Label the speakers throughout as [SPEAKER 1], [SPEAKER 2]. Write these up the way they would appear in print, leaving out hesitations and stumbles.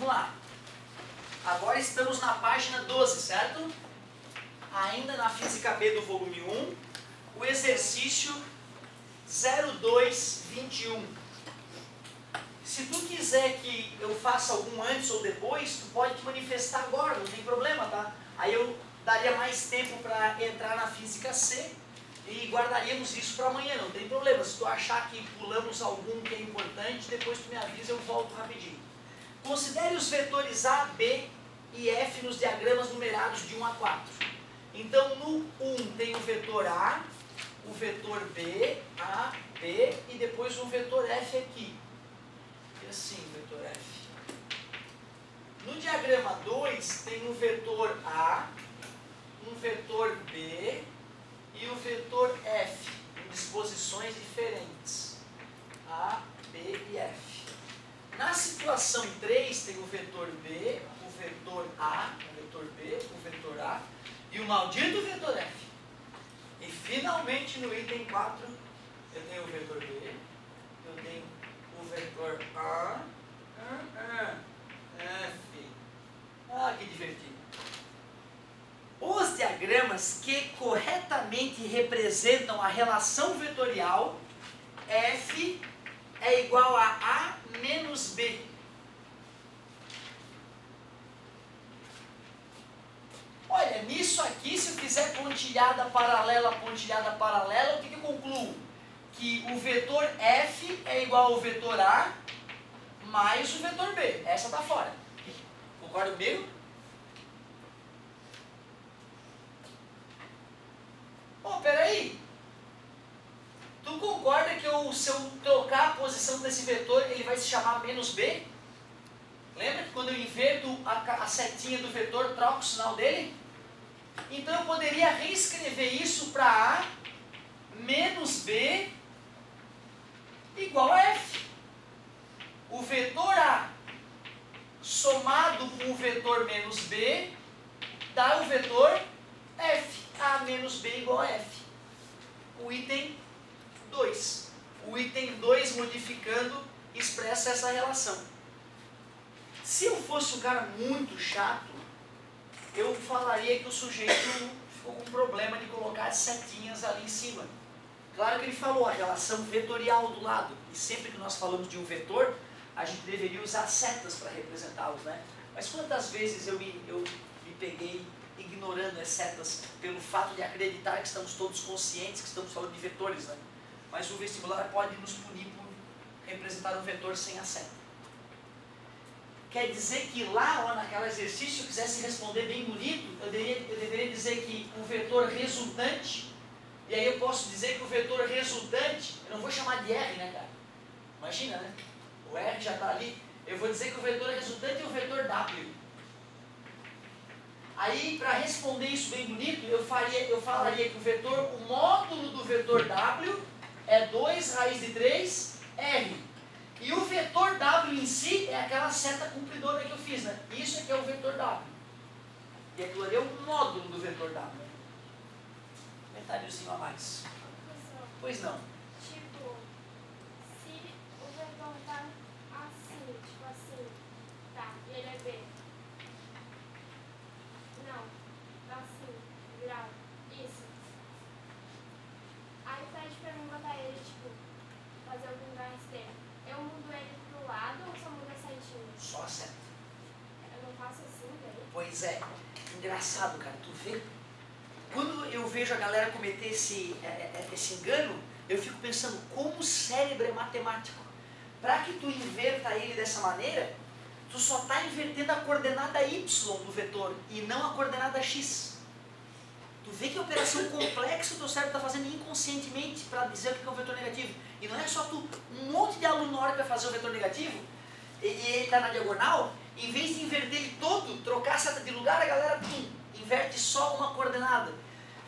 [SPEAKER 1] vamos lá. Agora estamos na página 12, certo? Ainda na Física B do volume 1, o exercício 0221. Se tu quiser que eu faça algum antes ou depois, tu pode te manifestar agora, não tem problema, tá? Aí eu daria mais tempo para entrar na Física C e guardaríamos isso para amanhã, não tem problema. Se tu achar que pulamos algum que é importante, depois tu me avisa, eu volto rapidinho. Considere os vetores A, B e F nos diagramas numerados de 1 a 4. Então, no 1 tem o vetor A, o vetor B, A, B, e depois o vetor F aqui. E assim, o vetor F. No diagrama 2 tem o vetor A, um vetor B e o vetor F, em disposições diferentes. A, B e F. Na situação 3 tem o vetor B, o vetor A, o vetor B, o vetor A e o maldito vetor F. E finalmente no item 4 eu tenho o vetor B, eu tenho o vetor A, F. Ah, que divertido. Os diagramas que corretamente representam a relação vetorial F é igual a A menos B. Olha, nisso aqui, se eu fizer pontilhada paralela, o que eu concluo? Que o vetor F é igual ao vetor A mais o vetor B. Essa está fora. Concorda comigo? Oh, peraí. Tu concorda que se eu trocar a posição desse vetor, ele vai se chamar menos B? Lembra que quando eu inverto a setinha do vetor, troco o sinal dele? Então eu poderia reescrever isso para A menos B igual a F. O vetor A somado com o vetor menos B dá o vetor F. A menos B igual a F. O item 2. O item 2 modificando expressa essa relação. Se eu fosse um cara muito chato, eu falaria que o sujeito ficou com problema de colocar as setinhas ali em cima. Claro que ele falou a relação vetorial do lado. E sempre que nós falamos de um vetor, a gente deveria usar setas para representá-los, né? Mas quantas vezes eu me peguei ignorando as setas pelo fato de acreditar que estamos todos conscientes que estamos falando de vetores, né? Mas o vestibular pode nos punir por representar um vetor sem a seta. Quer dizer que lá, ó, naquele exercício, se eu quisesse responder bem bonito, eu deveria dizer que o vetor resultante, e aí eu posso dizer que o vetor resultante, eu não vou chamar de R, né, cara? Imagina, né? O R já está ali. Eu vou dizer que o vetor resultante é o vetor W. Aí, para responder isso bem bonito, eu falaria que o módulo do vetor W é 2 raiz de 3 R. E o vetor W em si é aquela seta compridora que eu fiz, né? Isso aqui é o vetor W. E aquilo ali é o módulo do vetor W. Detalhezinho a mais.
[SPEAKER 2] Professor,
[SPEAKER 1] Pois não.
[SPEAKER 2] tipo, se o vetor tá assim, tipo assim, tá, e ele é B. Não, tá assim, virado. Isso. Aí pede pra mim botar ele, tipo, fazer algum lugar externo. Eu mudo ele pro lado ou só mudo a setinha?
[SPEAKER 1] Só a seta.
[SPEAKER 2] Eu não faço assim, daí?
[SPEAKER 1] Pois é. Engraçado, cara. Tu vê? Quando eu vejo a galera cometer esse engano, eu fico pensando como o cérebro é matemático. Para que tu inverta ele dessa maneira, tu só está invertendo a coordenada y do vetor e não a coordenada x. Tu vê que operação complexa o teu cérebro está fazendo inconscientemente para dizer o que é um vetor negativo. E não é só tu, um monte de aluno na hora que vai fazer o vetor negativo, e ele está na diagonal, em vez de inverter ele todo, trocar a seta de lugar, a galera inverte só uma coordenada.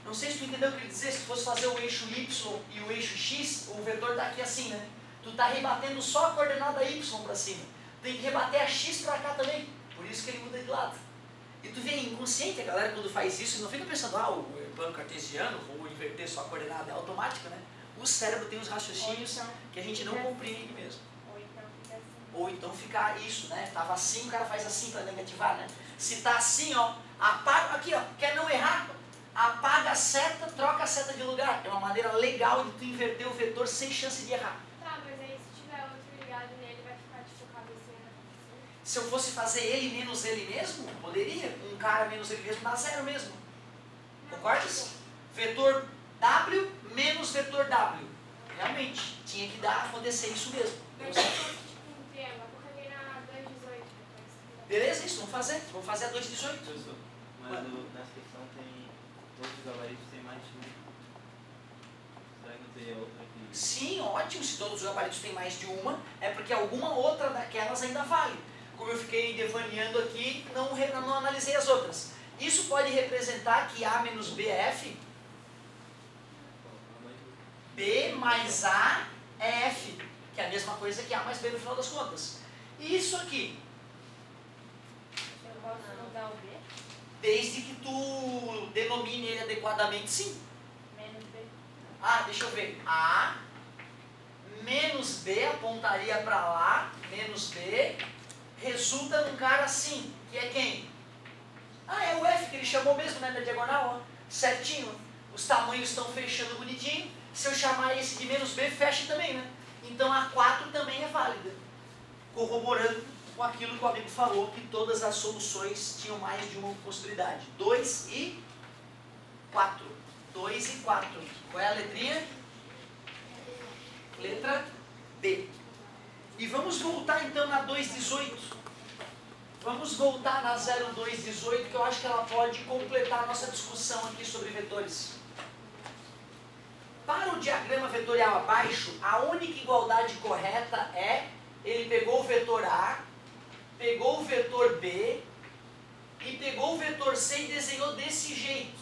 [SPEAKER 1] Não sei se tu entendeu o que ele dizer, se tu fosse fazer o eixo y e o eixo x, o vetor está aqui assim, né? Tu está rebatendo só a coordenada y para cima. Tem que rebater a x para cá também, por isso que ele muda de lado. E tu vê inconsciente a galera quando faz isso, não fica pensando, o plano cartesiano, vou inverter só a coordenada, é automático, né? O cérebro tem os raciocínios
[SPEAKER 3] então,
[SPEAKER 1] que a gente não compreende mesmo.
[SPEAKER 3] Ou então fica assim.
[SPEAKER 1] Ou então ficar isso, né? Tava assim, o cara faz assim para negativar, né? Se tá assim, ó, apaga, aqui ó, quer não errar? Apaga a seta, troca a seta de lugar. É uma maneira legal de tu inverter o vetor sem chance de errar.
[SPEAKER 2] Tá, mas aí se tiver outro ligado nele, vai ficar tipo cabecinha na cabecinha.
[SPEAKER 1] Se eu fosse fazer ele menos ele mesmo, poderia. Um cara menos ele mesmo dá zero mesmo. Concordas? Vetor W menos vetor W. Realmente, tinha que dar, acontecer isso mesmo.
[SPEAKER 2] Mas se fosse tipo um triângulo, eu coloquei na 2,18 depois.
[SPEAKER 1] Beleza, isso, vamos fazer. Vamos fazer a 2,18.
[SPEAKER 3] Professor, mas nessa questão tem todos os gabaritos tem mais de um. Será que não teria outra aqui?
[SPEAKER 1] Sim, ótimo. Se todos os gabaritos têm mais de uma, é porque alguma outra daquelas ainda vale. Como eu fiquei devaneando aqui, não analisei as outras. Isso pode representar que A menos B é F. B mais A é F, que é a mesma coisa que A mais B no final das contas. E isso aqui,
[SPEAKER 4] Eu posso mudar o B?
[SPEAKER 1] desde que tu denomine ele adequadamente, sim.
[SPEAKER 4] Menos B.
[SPEAKER 1] Ah, deixa eu ver. A menos B apontaria para lá, menos B, resulta num cara assim, que é quem? Ah, é o F que ele chamou mesmo, né, na diagonal, ó, certinho. Os tamanhos estão fechando bonitinho. Se eu chamar esse de menos B, fecha também, né? Então a 4 também é válida. Corroborando com aquilo que o amigo falou, que todas as soluções tinham mais de uma possibilidade. 2 e 4. 2 e 4. Qual é a letrinha? Letra B. E vamos voltar então na 2,18. Vamos voltar na 0,218, que eu acho que ela pode completar a nossa discussão aqui sobre vetores. Para o diagrama vetorial abaixo, a única igualdade correta é, ele pegou o vetor A, pegou o vetor B e pegou o vetor C e desenhou desse jeito.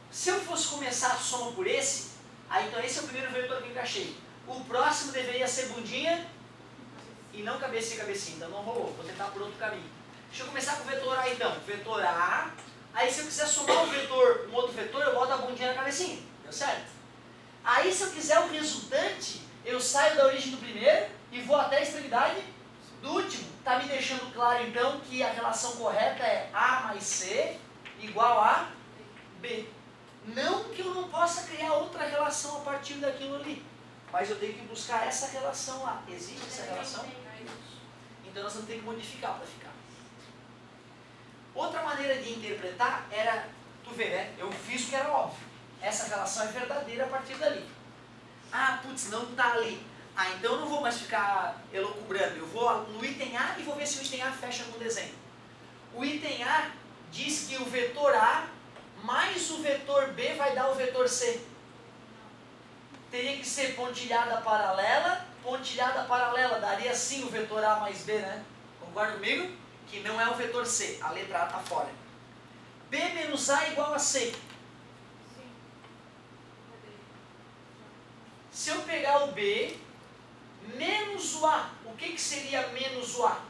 [SPEAKER 1] Se eu fosse começar a soma por esse, aí então esse é o primeiro vetor que eu encaixei. O próximo deveria ser bundinha e não cabecinha, então não rolou. Vou tentar por outro caminho. Deixa eu começar com o vetor A então. Vetor A. Aí se eu quiser somar um outro vetor, eu boto a bundinha na cabecinha. Deu certo? Aí se eu quiser o resultante, eu saio da origem do primeiro e vou até a extremidade do último. Está me deixando claro então que a relação correta é A mais C igual a B. Não que eu não possa criar outra relação a partir daquilo ali. Mas eu tenho que buscar essa relação lá. Existe essa relação? Então nós vamos ter que modificar para ficar. Outra maneira de interpretar era, tu vê, né? Eu fiz o que era óbvio. Essa relação é verdadeira a partir dali. Ah, putz, não está ali. Ah, então eu não vou mais ficar elucubrando. Eu vou no item A e vou ver se o item A fecha com o desenho. O item A diz que o vetor A mais o vetor B vai dar o vetor C. Teria que ser pontilhada paralela, daria sim o vetor A mais B, né? Concorda comigo? Que não é o vetor C, a letra A está fora. B menos A igual a C.
[SPEAKER 4] Sim.
[SPEAKER 1] Se eu pegar o B menos o A, o que seria menos o A?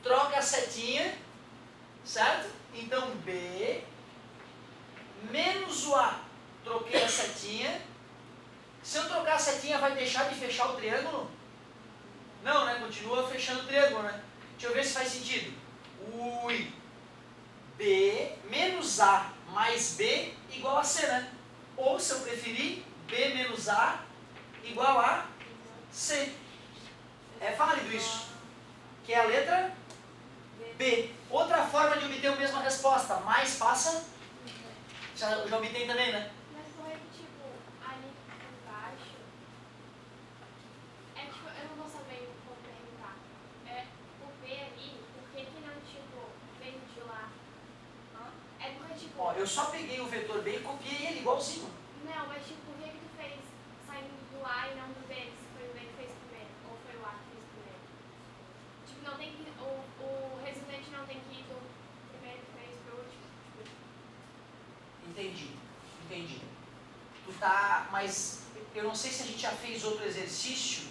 [SPEAKER 1] Troca a setinha, certo? Então B menos o A, troquei a setinha. Se eu trocar a setinha, vai deixar de fechar o triângulo? Não, né? Continua fechando o triângulo, né? Deixa eu ver se faz sentido. Ui. B menos A mais B igual a C, né? Ou, se eu preferir, B menos A igual a C. É válido isso. Que é a letra B. Outra forma de obter a mesma resposta. Mais passa. Já obtém também, né?
[SPEAKER 2] Mas não é que, tipo, ali embaixo. É tipo, eu não vou saber como perguntar. É o B ali, por que não, tipo, veio de lá? É porque, tipo.
[SPEAKER 1] Ó, eu só peguei o vetor B e copiei ele igualzinho.
[SPEAKER 2] Não, mas tipo, por que tu fez saindo do A e não do B? Se foi o B que fez primeiro, ou foi o A que fez primeiro? Tipo, não tem que. O resultante não tem que ir do primeiro que fez pro último.
[SPEAKER 1] Entendi. Tu tá, mas eu não sei se a gente já fez outro exercício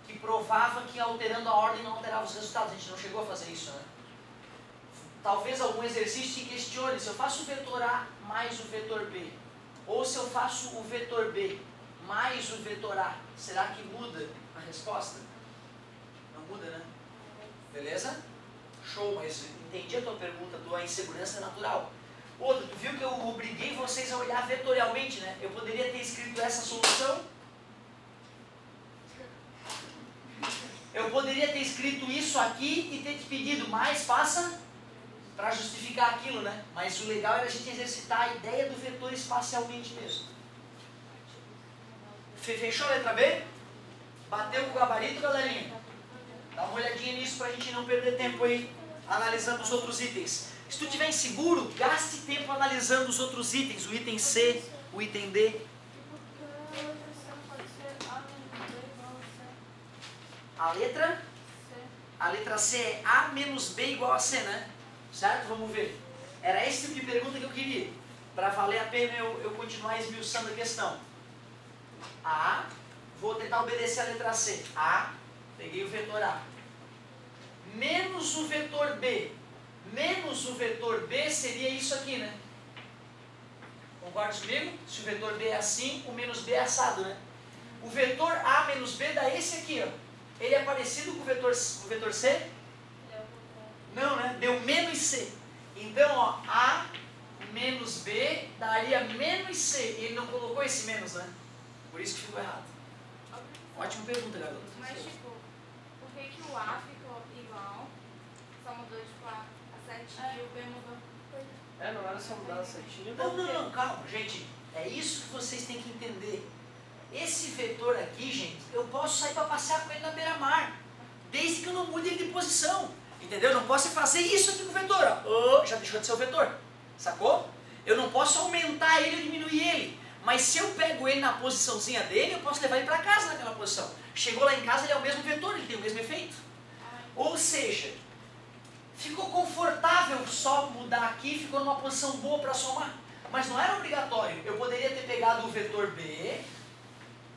[SPEAKER 1] que provava que alterando a ordem não alterava os resultados. A gente não chegou a fazer isso, né? Talvez algum exercício te questione se eu faço o vetor A mais o vetor B, ou se eu faço o vetor B mais o vetor A. Será que muda a resposta? Não muda, né? Beleza? Show, mas entendi a tua pergunta, tua insegurança natural. Outra, tu viu que eu obriguei vocês a olhar vetorialmente, né? Eu poderia ter escrito essa solução. Eu poderia ter escrito isso aqui e ter te pedido, mais faça para justificar aquilo, né? Mas o legal era a gente exercitar a ideia do vetor espacialmente mesmo. Fechou a letra B? Bateu com o gabarito, galerinha? Dá uma olhadinha nisso para a gente não perder tempo aí analisando os outros itens. Se tu estiver inseguro, gaste tempo analisando os outros itens, o item C, o item D. A letra C é A menos B igual a C, né? Certo? Vamos ver. Era esse tipo de pergunta que eu queria. Para valer a pena eu continuar esmiuçando a questão. A, vou tentar obedecer a letra C. A, peguei o vetor A. Menos o vetor B. Menos o vetor B seria isso aqui, né? Concorda comigo? Se o vetor B é assim, o menos B é assado, né? O vetor A menos B dá esse aqui, ó. Ele é parecido com o vetor C? Não, né? Deu menos C. Então, ó, A menos B daria menos C. Ele não colocou esse menos, né? Por isso que ficou errado. Ótima pergunta, garoto.
[SPEAKER 4] Mas, tipo, por que o A ficou igual? Só mudou, tipo, a setinha e o B mudou.
[SPEAKER 3] Não era só mudar a setinha.
[SPEAKER 1] Não, calma, gente. É isso que vocês têm que entender. Esse vetor aqui, gente, eu posso sair para passear com ele na beira-mar, desde que eu não mude ele de posição. Entendeu? Eu não posso fazer isso aqui com o vetor, ó. Já deixou de ser o vetor. Sacou? Eu não posso aumentar ele ou diminuir ele. Mas se eu pego ele na posiçãozinha dele, eu posso levar ele para casa naquela posição. Chegou lá em casa, ele é o mesmo vetor, ele tem o mesmo efeito. Ou seja, ficou confortável só mudar aqui, ficou numa posição boa para somar. Mas não era obrigatório. Eu poderia ter pegado o vetor B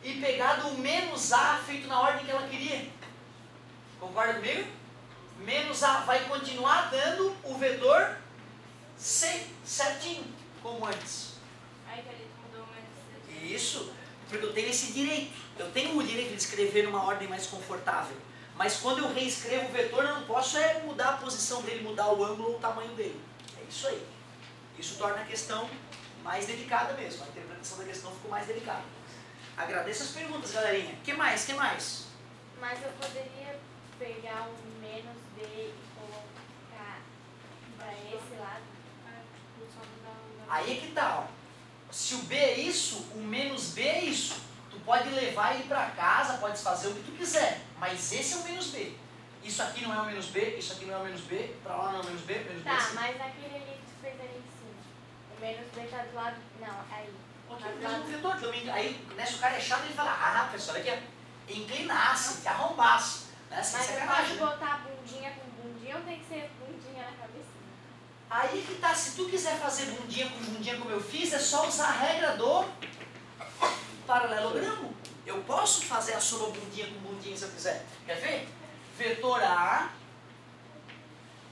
[SPEAKER 1] e pegado o menos A feito na ordem que ela queria. Concorda comigo? Menos A vai continuar dando o vetor C certinho, como antes.
[SPEAKER 4] Aí que ele mudou mais C.
[SPEAKER 1] Isso, porque eu tenho esse direito. Eu tenho o direito de escrever numa ordem mais confortável. Mas quando eu reescrevo o vetor, eu não posso mudar a posição dele, mudar o ângulo ou o tamanho dele. É isso aí. Isso torna a questão mais delicada mesmo. A interpretação da questão ficou mais delicada. Agradeço as perguntas, galerinha. Que mais?
[SPEAKER 2] Mas eu poderia pegar o menos B e colocar para esse lado?
[SPEAKER 1] Aí é que tá, ó. Se o B é isso, o menos B é isso. Tu pode levar ele para casa, pode fazer o que tu quiser. Mas esse é o menos B. Isso aqui não é o menos B, isso aqui não é o menos B, para lá não é o menos B, menos B.
[SPEAKER 2] Tá,
[SPEAKER 1] sim.
[SPEAKER 2] mas aquele ali que tu fez ali em cima. O menos B tá do lado. Não, aí.
[SPEAKER 1] Ok, mesmo vetor também. Aí, né, se o cara é chato, ele fala, professor, aqui é inclinasse, te arrombasse. Né? Sem
[SPEAKER 2] Mas eu
[SPEAKER 1] sacanagem,
[SPEAKER 2] posso
[SPEAKER 1] né?
[SPEAKER 2] botar bundinha com bundinha ou tem que ser bundinha na cabecinha?
[SPEAKER 1] Aí que tá, se tu quiser fazer bundinha como eu fiz, é só usar a regra do paralelogramo. Eu posso fazer a soma bundinha com bundinha se eu quiser. Quer ver? Vetor A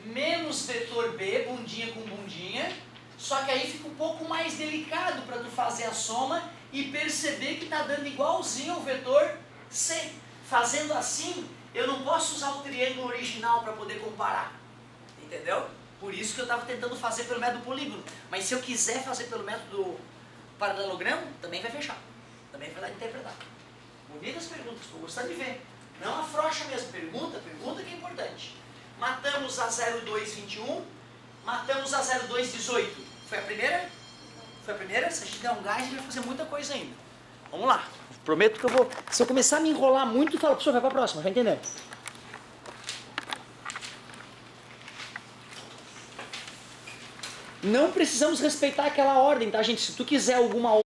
[SPEAKER 1] menos vetor B, bundinha com bundinha. Só que aí fica um pouco mais delicado para tu fazer a soma e perceber que está dando igualzinho ao vetor C. Fazendo assim, eu não posso usar o triângulo original para poder comparar. Entendeu? Por isso que eu estava tentando fazer pelo método polígono. Mas se eu quiser fazer pelo método paralelogramo, também vai fechar. Também vai dar de interpretar. Bonitas perguntas, estou gostando de ver. Não afrouxa mesmo. Pergunta que é importante. Matamos a 0221, matamos a 0218. Foi a primeira? Foi a primeira? Se a gente der um gás, a gente vai fazer muita coisa ainda. Vamos lá. Prometo que eu vou... Se eu começar a me enrolar muito, fala, professor, vai para a próxima, já entendeu? Não precisamos respeitar aquela ordem, tá, gente? Se tu quiser alguma